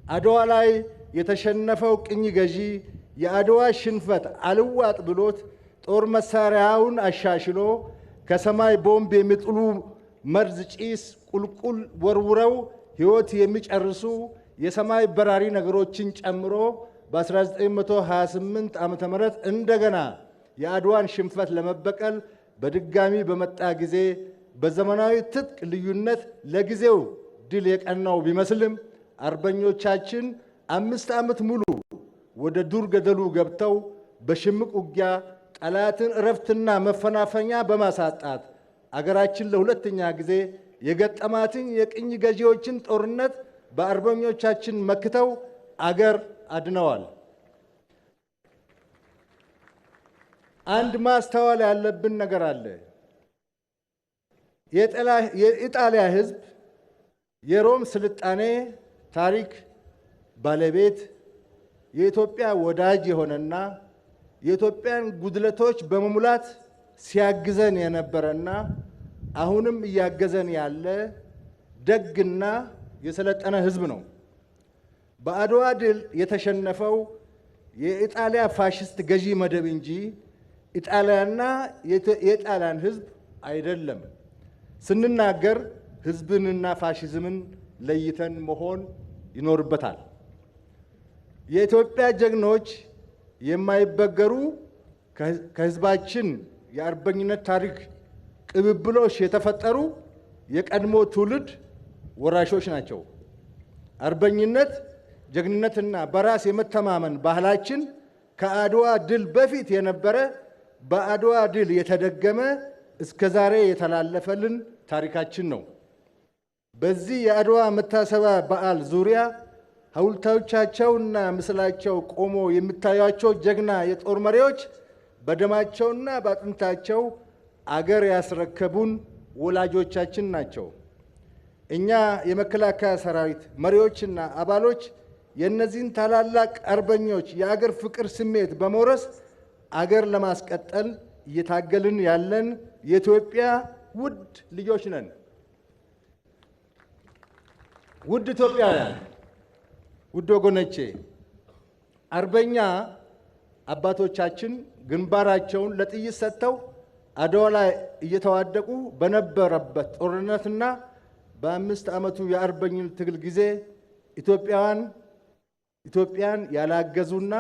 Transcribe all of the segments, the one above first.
አድዋ ላይ የተሸነፈው ቅኝ ገዢ የአድዋ ሽንፈት አልዋጥ ብሎት ጦር መሳሪያውን አሻሽሎ ከሰማይ ቦምብ የሚጥሉ መርዝ ጭስ ቁልቁል ወርውረው ሕይወት የሚጨርሱ የሰማይ በራሪ ነገሮችን ጨምሮ በ1928 ዓ.ም እንደገና የአድዋን ሽንፈት ለመበቀል በድጋሚ በመጣ ጊዜ በዘመናዊ ትጥቅ ልዩነት ለጊዜው ድል የቀናው ቢመስልም አርበኞቻችን 5 ዓመት ሙሉ ወደ ዱር ገደሉ ገብተው በሽምቅ ውጊያ ጠላትን እረፍትና መፈናፈኛ በማሳጣት አገራችን ለሁለተኛ ጊዜ የገጠማትን የቅኝ ገዢዎችን ጦርነት በአርበኞቻችን መክተው አገር አድነዋል። አንድ ማስተዋል ያለብን ነገር አለ። የኢጣሊያ ሕዝብ የሮም ስልጣኔ ታሪክ ባለቤት የኢትዮጵያ ወዳጅ የሆነና የኢትዮጵያን ጉድለቶች በመሙላት ሲያግዘን የነበረና አሁንም እያገዘን ያለ ደግና የሰለጠነ ሕዝብ ነው። በአድዋ ድል የተሸነፈው የኢጣሊያ ፋሽስት ገዢ መደብ እንጂ ኢጣሊያና የጣሊያን ሕዝብ አይደለም። ስንናገር ሕዝብንና ፋሽዝምን ለይተን መሆን ይኖርበታል። የኢትዮጵያ ጀግኖች የማይበገሩ ከሕዝባችን የአርበኝነት ታሪክ ቅብብሎሽ የተፈጠሩ የቀድሞ ትውልድ ወራሾች ናቸው። አርበኝነት፣ ጀግንነትና በራስ የመተማመን ባህላችን ከአድዋ ድል በፊት የነበረ በአድዋ ድል የተደገመ እስከ ዛሬ የተላለፈልን ታሪካችን ነው። በዚህ የአድዋ መታሰቢያ በዓል ዙሪያ ሐውልቶቻቸውና ምስላቸው ቆሞ የሚታያቸው ጀግና የጦር መሪዎች በደማቸውና በአጥንታቸው አገር ያስረከቡን ወላጆቻችን ናቸው። እኛ የመከላከያ ሰራዊት መሪዎችና አባሎች የእነዚህን ታላላቅ አርበኞች የአገር ፍቅር ስሜት በመውረስ አገር ለማስቀጠል እየታገልን ያለን የኢትዮጵያ ውድ ልጆች ነን። ውድ ኢትዮጵያውያን፣ ውድ ወገኖቼ፣ አርበኛ አባቶቻችን ግንባራቸውን ለጥይት ሰጥተው አድዋ ላይ እየተዋደቁ በነበረበት ጦርነትና በ5 ዓመቱ የአርበኝነት ትግል ጊዜ ኢትዮጵያን ያላገዙና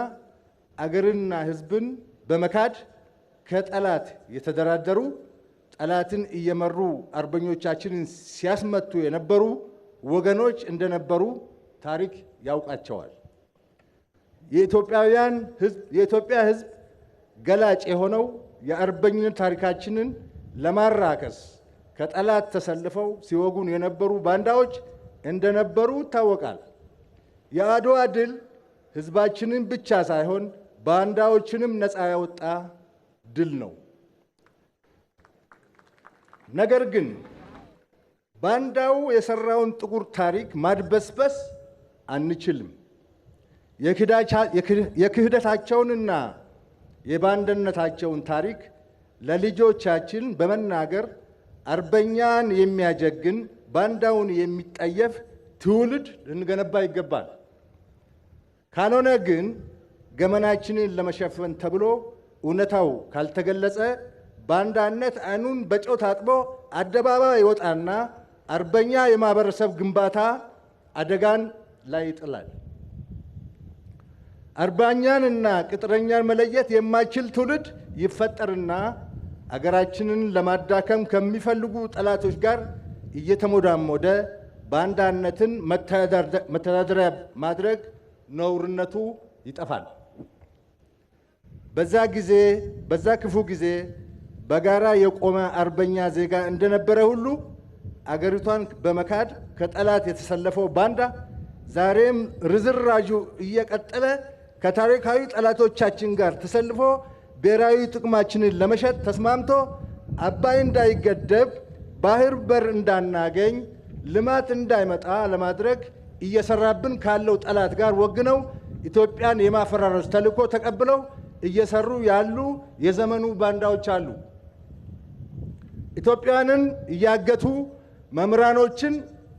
አገርንና ሕዝብን በመካድ ከጠላት የተደራደሩ ጠላትን እየመሩ አርበኞቻችንን ሲያስመቱ የነበሩ ወገኖች እንደነበሩ ታሪክ ያውቃቸዋል። የኢትዮጵያ ሕዝብ ገላጭ የሆነው የአርበኝነት ታሪካችንን ለማራከስ ከጠላት ተሰልፈው ሲወጉን የነበሩ ባንዳዎች እንደነበሩ ይታወቃል። የአድዋ ድል ሕዝባችንን ብቻ ሳይሆን ባንዳዎችንም ነፃ ያወጣ ድል ነው። ነገር ግን ባንዳው የሰራውን ጥቁር ታሪክ ማድበስበስ አንችልም። የክህደታቸውንና የባንዳነታቸውን ታሪክ ለልጆቻችን በመናገር አርበኛን የሚያጀግን ባንዳውን የሚጠየፍ ትውልድ ልንገነባ ይገባል። ካልሆነ ግን ገመናችንን ለመሸፈን ተብሎ እውነታው ካልተገለጸ ባንዳነት ዓይኑን በጨው ታጥቦ አደባባይ ይወጣና አርበኛ የማህበረሰብ ግንባታ አደጋን ላይ ይጥላል። አርበኛንና ቅጥረኛን መለየት የማይችል ትውልድ ይፈጠርና አገራችንን ለማዳከም ከሚፈልጉ ጠላቶች ጋር እየተሞዳሞደ ባንዳነትን መተዳደሪያ ማድረግ ነውርነቱ ይጠፋል። በዛ ክፉ ጊዜ በጋራ የቆመ አርበኛ ዜጋ እንደነበረ ሁሉ አገሪቷን በመካድ ከጠላት የተሰለፈው ባንዳ ዛሬም ርዝራዡ እየቀጠለ ከታሪካዊ ጠላቶቻችን ጋር ተሰልፎ ብሔራዊ ጥቅማችንን ለመሸጥ ተስማምቶ አባይ እንዳይገደብ፣ ባህር በር እንዳናገኝ፣ ልማት እንዳይመጣ ለማድረግ እየሰራብን ካለው ጠላት ጋር ወግነው ኢትዮጵያን የማፈራረስ ተልዕኮ ተቀብለው እየሰሩ ያሉ የዘመኑ ባንዳዎች አሉ። ኢትዮጵያውያንን እያገቱ መምህራኖችን፣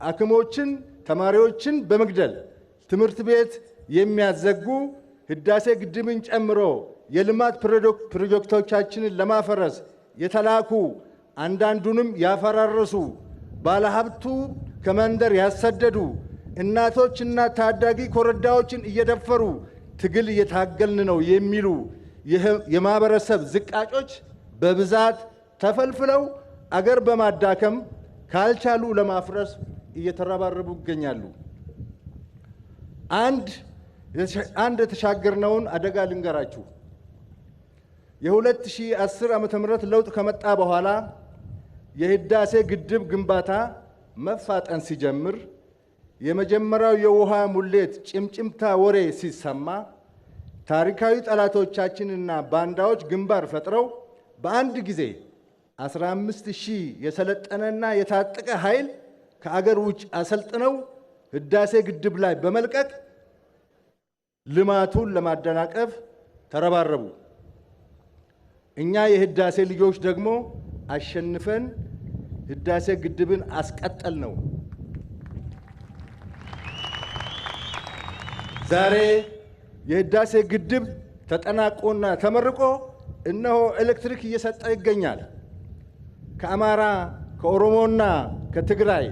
ሐኪሞችን፣ ተማሪዎችን በመግደል ትምህርት ቤት የሚያዘጉ ህዳሴ ግድብን ጨምሮ የልማት ፕሮጀክቶቻችንን ለማፈረስ የተላኩ አንዳንዱንም ያፈራረሱ ባለሀብቱ ከመንደር ያሰደዱ እናቶችና ታዳጊ ኮረዳዎችን እየደፈሩ ትግል እየታገልን ነው የሚሉ የማህበረሰብ ዝቃጮች በብዛት ተፈልፍለው አገር በማዳከም ካልቻሉ ለማፍረስ እየተረባረቡ ይገኛሉ። አንድ የተሻገርነውን አደጋ ልንገራችሁ። የ2010 ዓመተ ምህረት ለውጥ ከመጣ በኋላ የህዳሴ ግድብ ግንባታ መፋጠን ሲጀምር የመጀመሪያው የውሃ ሙሌት ጭምጭምታ ወሬ ሲሰማ ታሪካዊ ጠላቶቻችንና ባንዳዎች ግንባር ፈጥረው በአንድ ጊዜ 15000 የሰለጠነና የታጠቀ ኃይል ከአገር ውጭ አሰልጥነው ህዳሴ ግድብ ላይ በመልቀቅ ልማቱን ለማደናቀፍ ተረባረቡ። እኛ የህዳሴ ልጆች ደግሞ አሸንፈን ህዳሴ ግድብን አስቀጠል ነው። ዛሬ የህዳሴ ግድብ ተጠናቆና ተመርቆ እነሆ ኤሌክትሪክ እየሰጠ ይገኛል። ከአማራ ከኦሮሞና ከትግራይ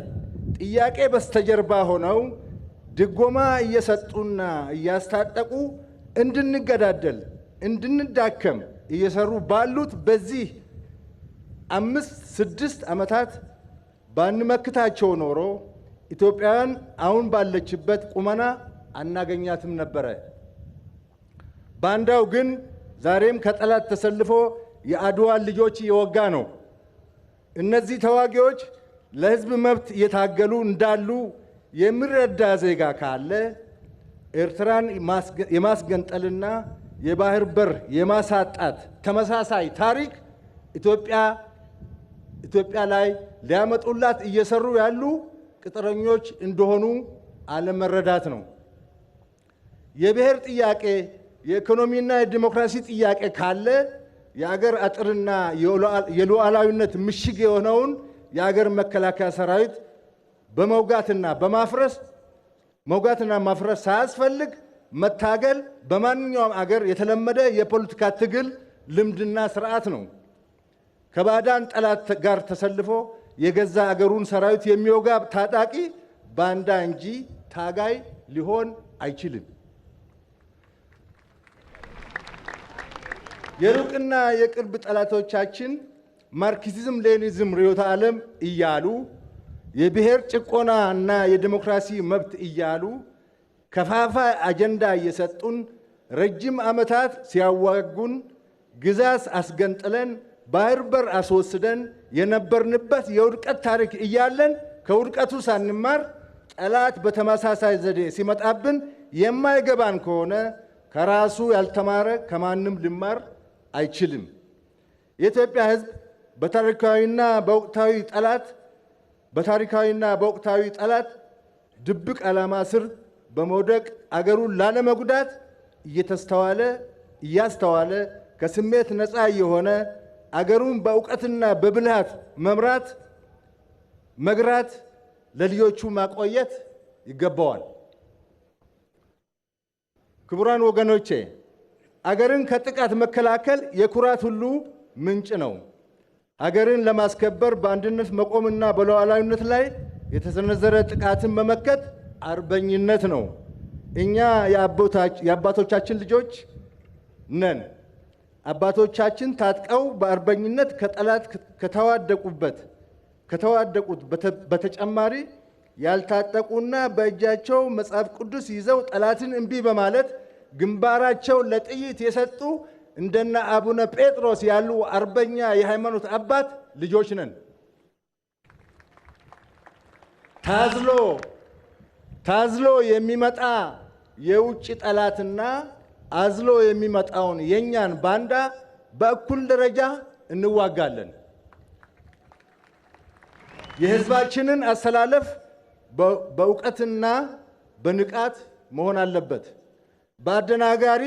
ጥያቄ በስተጀርባ ሆነው ድጎማ እየሰጡና እያስታጠቁ እንድንገዳደል እንድንዳከም እየሰሩ ባሉት በዚህ 5-6 ዓመታት ባንመክታቸው ኖሮ ኢትዮጵያን አሁን ባለችበት ቁመና አናገኛትም ነበረ። ባንዳው ግን ዛሬም ከጠላት ተሰልፎ የአድዋን ልጆች እየወጋ ነው። እነዚህ ተዋጊዎች ለህዝብ መብት እየታገሉ እንዳሉ የሚረዳ ዜጋ ካለ ኤርትራን የማስገንጠልና የባህር በር የማሳጣት ተመሳሳይ ታሪክ ኢትዮጵያ ላይ ሊያመጡላት እየሰሩ ያሉ ቅጥረኞች እንደሆኑ አለመረዳት ነው። የብሔር ጥያቄ፣ የኢኮኖሚና የዲሞክራሲ ጥያቄ ካለ የአገር አጥርና የሉዓላዊነት ምሽግ የሆነውን የአገር መከላከያ ሰራዊት በመውጋትና ማፍረስ ሳያስፈልግ መታገል በማንኛውም አገር የተለመደ የፖለቲካ ትግል ልምድና ስርዓት ነው። ከባዕዳን ጠላት ጋር ተሰልፎ የገዛ አገሩን ሰራዊት የሚወጋ ታጣቂ ባንዳ እንጂ ታጋይ ሊሆን አይችልም። የሩቅና የቅርብ ጠላቶቻችን ማርክሲዝም ሌኒዝም ርዕዮተ ዓለም እያሉ የብሔር ጭቆና እና የዲሞክራሲ መብት እያሉ ከፋፋይ አጀንዳ እየሰጡን ረጅም ዓመታት ሲያዋጉን ግዛት አስገንጥለን ባህር በር አስወስደን የነበርንበት የውድቀት ታሪክ እያለን ከውድቀቱ ሳንማር ጠላት በተመሳሳይ ዘዴ ሲመጣብን የማይገባን ከሆነ ከራሱ ያልተማረ ከማንም ሊማር አይችልም። የኢትዮጵያ ሕዝብ በታሪካዊና በወቅታዊ ጠላት ድብቅ ዓላማ ስር በመውደቅ አገሩን ላለመጉዳት እያስተዋለ ከስሜት ነፃ የሆነ አገሩን በእውቀትና በብልሃት መግራት ለልጆቹ ማቆየት ይገባዋል። ክቡራን ወገኖቼ፣ አገርን ከጥቃት መከላከል የኩራት ሁሉ ምንጭ ነው። አገርን ለማስከበር በአንድነት መቆምና በሉዓላዊነት ላይ የተሰነዘረ ጥቃትን መመከት አርበኝነት ነው። እኛ የአባቶቻችን ልጆች ነን። አባቶቻችን ታጥቀው በአርበኝነት ከጠላት ከተዋደቁት በተጨማሪ ያልታጠቁና በእጃቸው መጽሐፍ ቅዱስ ይዘው ጠላትን እምቢ በማለት ግንባራቸው ለጥይት የሰጡ እንደነ አቡነ ጴጥሮስ ያሉ አርበኛ የሃይማኖት አባት ልጆች ነን። ታዝሎ የሚመጣ የውጭ ጠላትና አዝሎ የሚመጣውን የኛን ባንዳ በእኩል ደረጃ እንዋጋለን። የህዝባችንን አሰላለፍ በእውቀትና በንቃት መሆን አለበት። በአደናጋሪ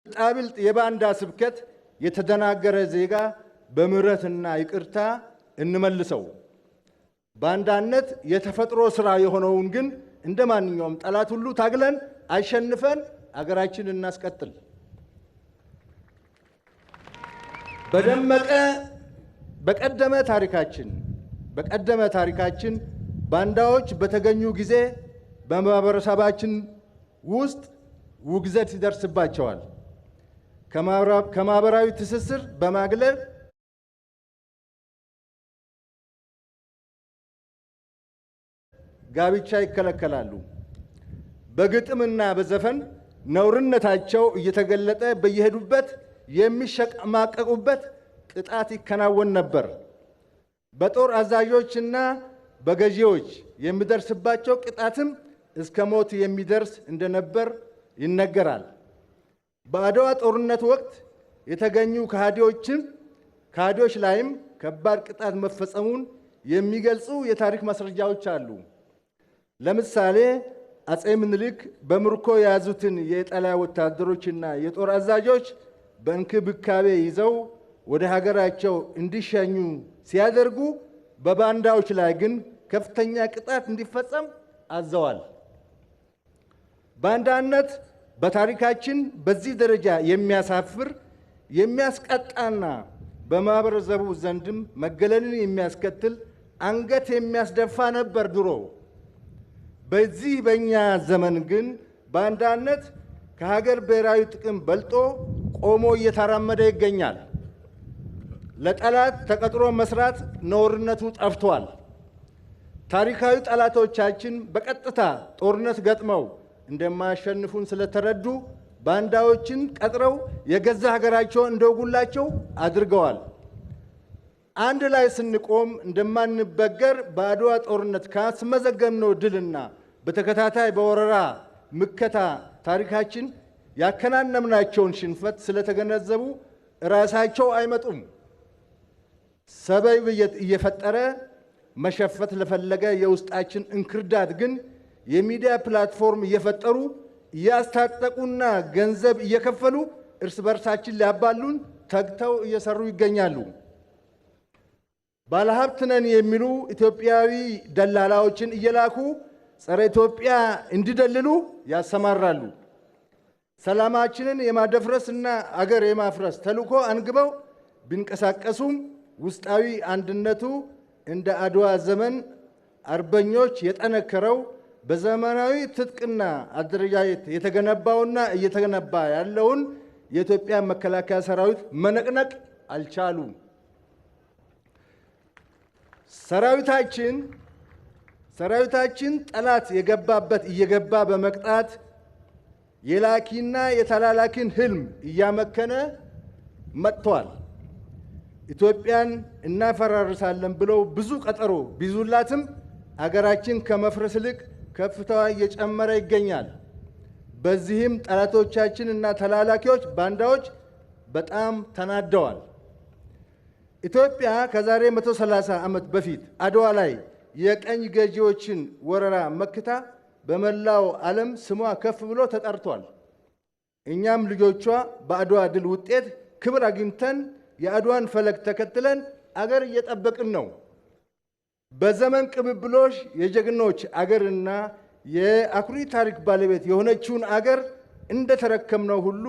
ብልጣብልጥ የባንዳ ስብከት የተደናገረ ዜጋ በምህረትና ይቅርታ እንመልሰው። ባንዳነት የተፈጥሮ ሥራ የሆነውን ግን እንደ ማንኛውም ጠላት ሁሉ ታግለን አሸንፈን አገራችንን እናስቀጥል። በቀደመ ታሪካችን ባንዳዎች በተገኙ ጊዜ በማህበረሰባችን ውስጥ ውግዘት ይደርስባቸዋል። ከማህበራዊ ትስስር በማግለል ጋብቻ ይከለከላሉ። በግጥምና በዘፈን ነውርነታቸው እየተገለጠ በየሄዱበት የሚሸማቀቁበት ቅጣት ይከናወን ነበር። በጦር አዛዦችና በገዢዎች የሚደርስባቸው ቅጣትም እስከ ሞት የሚደርስ እንደነበር ይነገራል። በአድዋ ጦርነት ወቅት የተገኙ ከሃዲዎች ላይም ከባድ ቅጣት መፈጸሙን የሚገልጹ የታሪክ ማስረጃዎች አሉ። ለምሳሌ አጼ ምኒልክ በምርኮ የያዙትን የኢጣሊያ ወታደሮችና የጦር አዛዦች በእንክብካቤ ይዘው ወደ ሀገራቸው እንዲሸኙ ሲያደርጉ፣ በባንዳዎች ላይ ግን ከፍተኛ ቅጣት እንዲፈጸም አዘዋል። ባንዳነት በታሪካችን በዚህ ደረጃ የሚያሳፍር የሚያስቀጣና በማህበረሰቡ ዘንድም መገለልን የሚያስከትል አንገት የሚያስደፋ ነበር ድሮ። በዚህ በእኛ ዘመን ግን ባንዳነት ከሀገር ብሔራዊ ጥቅም በልጦ ቆሞ እየተራመደ ይገኛል። ለጠላት ተቀጥሮ መስራት ነውርነቱ ጠፍቷል። ታሪካዊ ጠላቶቻችን በቀጥታ ጦርነት ገጥመው እንደማያሸንፉን ስለተረዱ ባንዳዎችን ቀጥረው የገዛ ሀገራቸውን እንደወጉላቸው አድርገዋል። አንድ ላይ ስንቆም እንደማንበገር በአድዋ ጦርነት ካስመዘገብነው ድልና በተከታታይ በወረራ ምከታ ታሪካችን ያከናነምናቸውን ሽንፈት ስለተገነዘቡ ራሳቸው አይመጡም። ሰበብ እየፈጠረ መሸፈት ለፈለገ የውስጣችን እንክርዳድ ግን የሚዲያ ፕላትፎርም እየፈጠሩ እያስታጠቁና ገንዘብ እየከፈሉ እርስ በርሳችን ሊያባሉን ተግተው እየሰሩ ይገኛሉ። ባለሀብት ነን የሚሉ ኢትዮጵያዊ ደላላዎችን እየላኩ ጸረ ኢትዮጵያ እንዲደልሉ ያሰማራሉ። ሰላማችንን የማደፍረስና አገር የማፍረስ ተልዕኮ አንግበው ቢንቀሳቀሱም ውስጣዊ አንድነቱ እንደ አድዋ ዘመን አርበኞች የጠነከረው በዘመናዊ ትጥቅና አደረጃጀት የተገነባውና እየተገነባ ያለውን የኢትዮጵያ መከላከያ ሰራዊት መነቅነቅ አልቻሉም። ሰራዊታችን ጠላት የገባበት እየገባ በመቅጣት የላኪና የተላላኪን ህልም እያመከነ መጥቷል። ኢትዮጵያን እናፈራርሳለን ብለው ብዙ ቀጠሮ ቢዙላትም አገራችን ከመፍረስ ይልቅ ከፍታዋ እየጨመረ ይገኛል። በዚህም ጠላቶቻችን እና ተላላኪዎች ባንዳዎች በጣም ተናደዋል። ኢትዮጵያ ከዛሬ 130 ዓመት በፊት አድዋ ላይ የቀኝ ገዢዎችን ወረራ መክታ በመላው ዓለም ስሟ ከፍ ብሎ ተጠርቷል። እኛም ልጆቿ በአድዋ ድል ውጤት ክብር አግኝተን የአድዋን ፈለግ ተከትለን አገር እየጠበቅን ነው። በዘመን ቅብብሎሽ የጀግኖች አገርና የአኩሪ ታሪክ ባለቤት የሆነችውን አገር እንደተረከምነው ሁሉ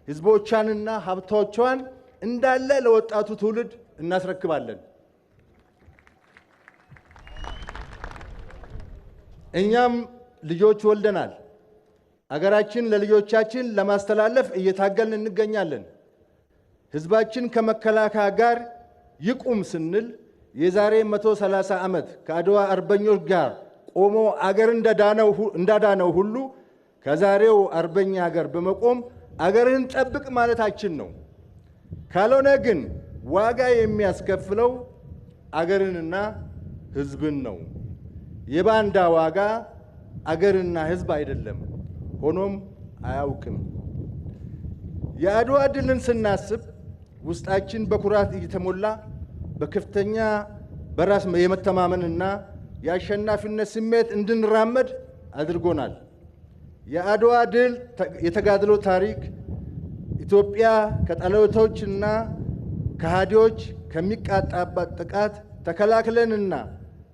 ህዝቦቿንና ሀብቶቿን እንዳለ ለወጣቱ ትውልድ እናስረክባለን። እኛም ልጆች ወልደናል። አገራችን ለልጆቻችን ለማስተላለፍ እየታገልን እንገኛለን። ህዝባችን ከመከላከያ ጋር ይቁም ስንል የዛሬ 130 ዓመት ከአድዋ አርበኞች ጋር ቆሞ አገር እንዳዳነው ሁሉ ከዛሬው አርበኛ ጋር በመቆም አገርህን ጠብቅ ማለታችን ነው። ካልሆነ ግን ዋጋ የሚያስከፍለው አገርንና ህዝብን ነው። የባንዳ ዋጋ አገርና ህዝብ አይደለም፣ ሆኖም አያውቅም። የአድዋ ድልን ስናስብ ውስጣችን በኩራት እየተሞላ በከፍተኛ በራስ የመተማመንና የአሸናፊነት ስሜት እንድንራመድ አድርጎናል። የአድዋ ድል የተጋድሎ ታሪክ ኢትዮጵያ ከጠላቶችና ከሃዲዎች ከሚቃጣባት ጥቃት ተከላክለንና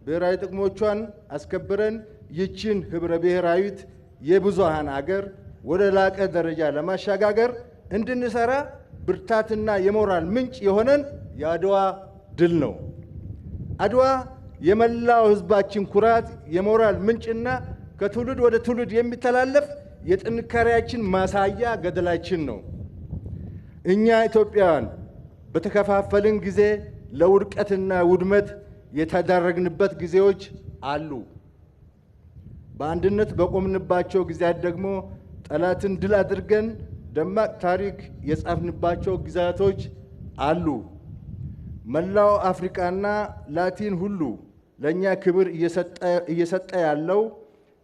ብሔራዊ ጥቅሞቿን አስከብረን ይችን ህብረ ብሔራዊት የብዙሃን አገር ወደ ላቀ ደረጃ ለማሻጋገር እንድንሰራ ብርታትና የሞራል ምንጭ የሆነን የአድዋ ድል ነው። አድዋ የመላው ህዝባችን ኩራት፣ የሞራል ምንጭና ከትውልድ ወደ ትውልድ የሚተላለፍ የጥንካሬያችን ማሳያ ገድላችን ነው። እኛ ኢትዮጵያውያን በተከፋፈልን ጊዜ ለውድቀትና ውድመት የተዳረግንበት ጊዜዎች አሉ። በአንድነት በቆምንባቸው ጊዜያት ደግሞ ጠላትን ድል አድርገን ደማቅ ታሪክ የጻፍንባቸው ጊዜያቶች አሉ። መላው አፍሪካና ላቲን ሁሉ ለእኛ ክብር እየሰጠ ያለው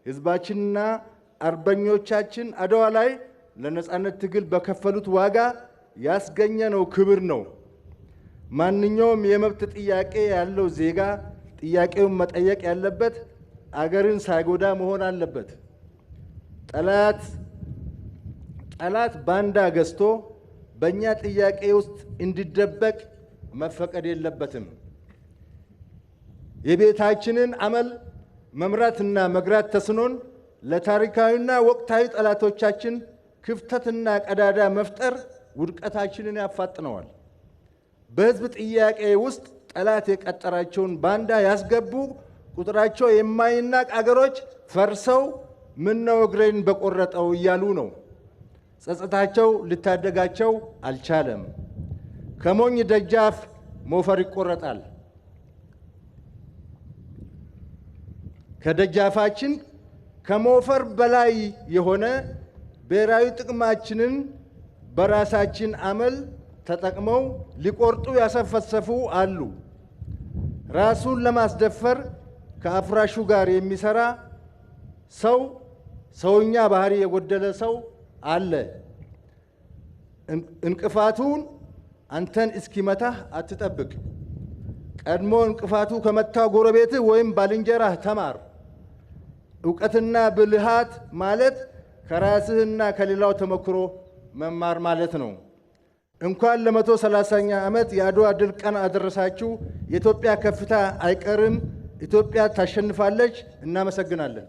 ህዝባችንና አርበኞቻችን አድዋ ላይ ለነጻነት ትግል በከፈሉት ዋጋ ያስገኘነው ክብር ነው። ማንኛውም የመብት ጥያቄ ያለው ዜጋ ጥያቄውን መጠየቅ ያለበት አገርን ሳይጎዳ መሆን አለበት። ጠላት ባንዳ ገዝቶ በእኛ ጥያቄ ውስጥ እንዲደበቅ መፈቀድ የለበትም። የቤታችንን አመል መምራትና መግራት ተስኖን ለታሪካዊና ወቅታዊ ጠላቶቻችን ክፍተትና ቀዳዳ መፍጠር ውድቀታችንን ያፋጥነዋል። በህዝብ ጥያቄ ውስጥ ጠላት የቀጠራቸውን ባንዳ ያስገቡ ቁጥራቸው የማይናቅ አገሮች ፈርሰው ምነው እግሬን በቆረጠው እያሉ ነው። ጸጸታቸው ልታደጋቸው አልቻለም። ከሞኝ ደጃፍ ሞፈር ይቆረጣል። ከደጃፋችን ከሞፈር በላይ የሆነ ብሔራዊ ጥቅማችንን በራሳችን አመል ተጠቅመው ሊቆርጡ ያሰፈሰፉ አሉ። ራሱን ለማስደፈር ከአፍራሹ ጋር የሚሰራ ሰውኛ ባህሪ የጎደለ ሰው አለ። እንቅፋቱን አንተን እስኪመታህ አትጠብቅ። ቀድሞ እንቅፋቱ ከመታው ጎረቤትህ ወይም ባልንጀራህ ተማር። ዕውቀትና ብልሃት ማለት ከራስህና ከሌላው ተሞክሮ መማር ማለት ነው። እንኳን ለ130ኛ ዓመት የአድዋ ድል ቀን አደረሳችሁ። የኢትዮጵያ ከፍታ አይቀርም። ኢትዮጵያ ታሸንፋለች። እናመሰግናለን።